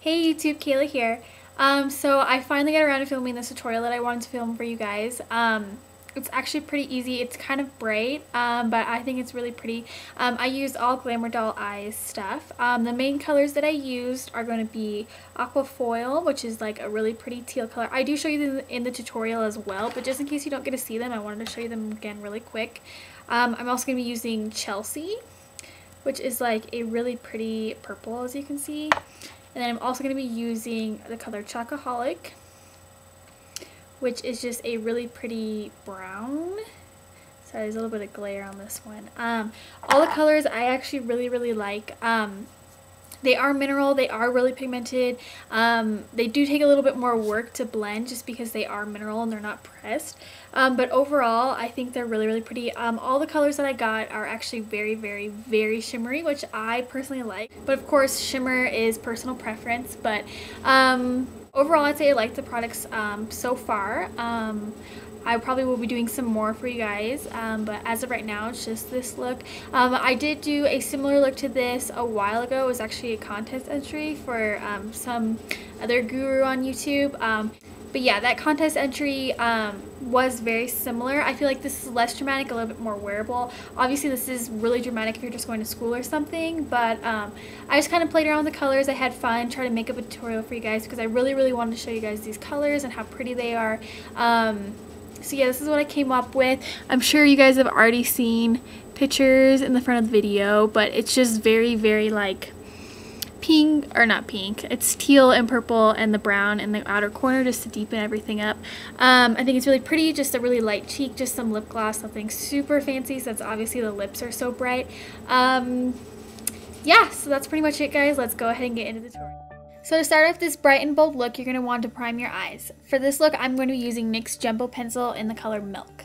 Hey YouTube, Kayla here. So I finally got around to filming this tutorial that I wanted to film for you guys. It's actually pretty easy. It's kind of bright, but I think it's really pretty. I used all Glamour Doll Eyes stuff. The main colors that I used are going to be Aqua Foil, which is like a really pretty teal color. I do show you them in the tutorial as well, but just in case you don't get to see them, I wanted to show you them again really quick. I'm also going to be using Chelsey, which is like a really pretty purple, as you can see. And then I'm also going to be using the color Chocoholic, which is just a really pretty brown. Sorry, there's a little bit of glare on this one. All the colors I actually really like. They are mineral, they are really pigmented. They do take a little bit more work to blend just because they are mineral and they're not pressed. But overall, I think they're really pretty. All the colors that I got are actually very shimmery, which I personally like. But of course, shimmer is personal preference. But overall, I'd say I like the products so far. I probably will be doing some more for you guys, but as of right now, it's just this look. I did do a similar look to this a while ago. It was actually a contest entry for some other guru on YouTube. But yeah, that contest entry was very similar. I feel like this is less dramatic, a little bit more wearable. Obviously, this is really dramatic if you're just going to school or something, but I just kind of played around with the colors. I had fun, tried to make up a tutorial for you guys because I really wanted to show you guys these colors and how pretty they are. So yeah, this is what I came up with. I'm sure you guys have already seen pictures in the front of the video, but it's just very like pink, or not pink, it's teal and purple and the brown in the outer corner just to deepen everything up. I think it's really pretty, just a really light cheek, just some lip gloss, nothing super fancy since obviously the lips are so bright. Yeah, so that's pretty much it, guys. Let's go ahead and get into the tutorial. So to start off this bright and bold look, you're going to want to prime your eyes. For this look, I'm going to be using NYX Jumbo Pencil in the color Milk.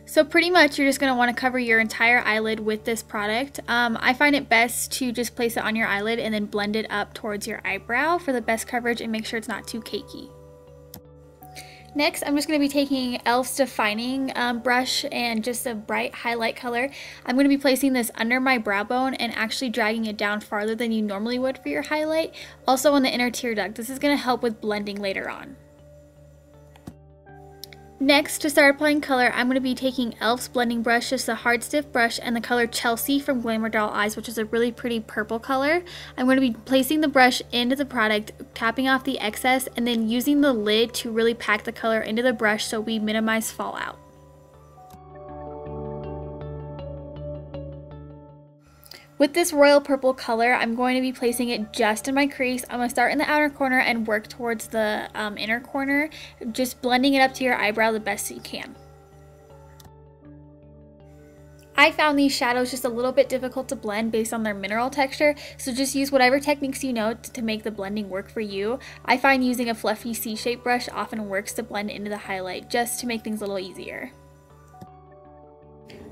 So pretty much you're just going to want to cover your entire eyelid with this product. I find it best to just place it on your eyelid and then blend it up towards your eyebrow for the best coverage and make sure it's not too cakey. Next, I'm just going to be taking e.l.f.'s Defining brush and just a bright highlight color. I'm going to be placing this under my brow bone and actually dragging it down farther than you normally would for your highlight. Also on the inner tear duct. This is going to help with blending later on. Next, to start applying color, I'm going to be taking e.l.f.'s blending brush, just a hard stiff brush, and the color Chelsey from Glamour Doll Eyes, which is a really pretty purple color. I'm going to be placing the brush into the product, tapping off the excess, and then using the lid to really pack the color into the brush so we minimize fallout. With this royal purple color, I'm going to be placing it just in my crease. I'm going to start in the outer corner and work towards the inner corner, just blending it up to your eyebrow the best you can. I found these shadows just a little bit difficult to blend based on their mineral texture, so just use whatever techniques you know to make the blending work for you. I find using a fluffy C-shaped brush often works to blend into the highlight, just to make things a little easier.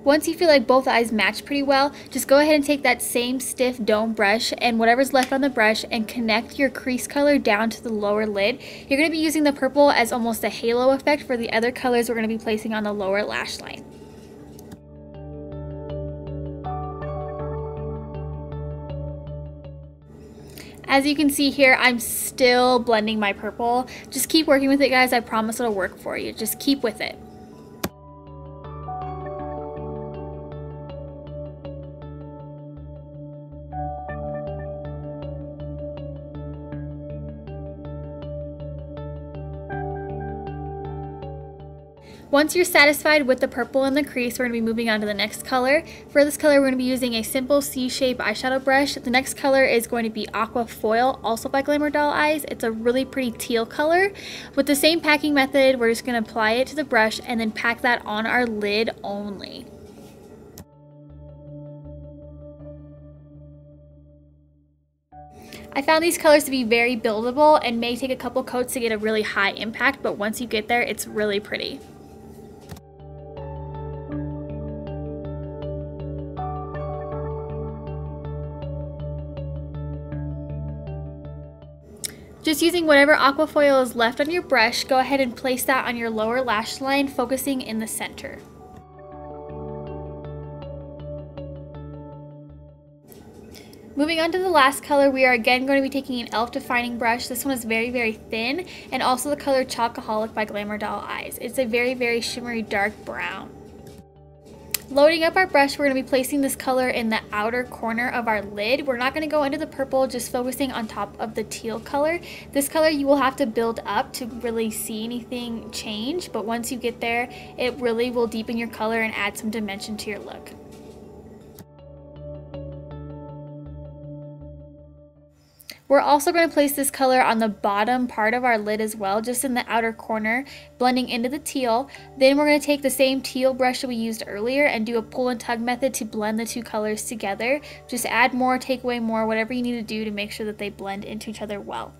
Once you feel like both eyes match pretty well, just go ahead and take that same stiff dome brush and whatever's left on the brush and connect your crease color down to the lower lid. You're going to be using the purple as almost a halo effect for the other colors we're going to be placing on the lower lash line. As you can see here, I'm still blending my purple. Just keep working with it, guys. I promise it'll work for you. Just keep with it. Once you're satisfied with the purple in the crease, we're going to be moving on to the next color. For this color, we're going to be using a simple C-shape eyeshadow brush. The next color is going to be Aqua Foil, also by Glamour Doll Eyes. It's a really pretty teal color. With the same packing method, we're just going to apply it to the brush and then pack that on our lid only. I found these colors to be very buildable and may take a couple coats to get a really high impact, but once you get there, it's really pretty. Just using whatever aqua foil is left on your brush, go ahead and place that on your lower lash line, focusing in the center. Moving on to the last color, we are again going to be taking an e.l.f. defining brush. This one is very, very thin, and also the color Chocoholic by Glamour Doll Eyes. It's a very, very shimmery dark brown. Loading up our brush, we're going to be placing this color in the outer corner of our lid. We're not going to go into the purple, just focusing on top of the teal color. This color you will have to build up to really see anything change, but once you get there, it really will deepen your color and add some dimension to your look. We're also going to place this color on the bottom part of our lid as well, just in the outer corner, blending into the teal. Then we're going to take the same teal brush that we used earlier and do a pull and tug method to blend the two colors together. Just add more, take away more, whatever you need to do to make sure that they blend into each other well.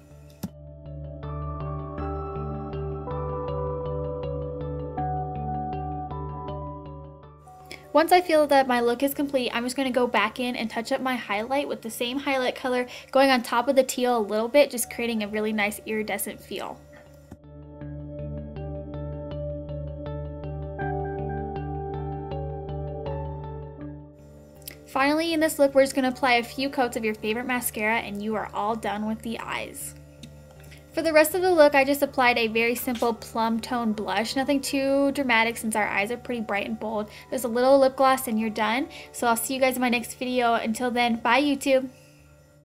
Once I feel that my look is complete, I'm just going to go back in and touch up my highlight with the same highlight color, going on top of the teal a little bit, just creating a really nice iridescent feel. Finally, in this look, we're just going to apply a few coats of your favorite mascara and you are all done with the eyes. For the rest of the look, I just applied a very simple plum tone blush. Nothing too dramatic since our eyes are pretty bright and bold. Just a little lip gloss and you're done. So I'll see you guys in my next video. Until then, bye YouTube!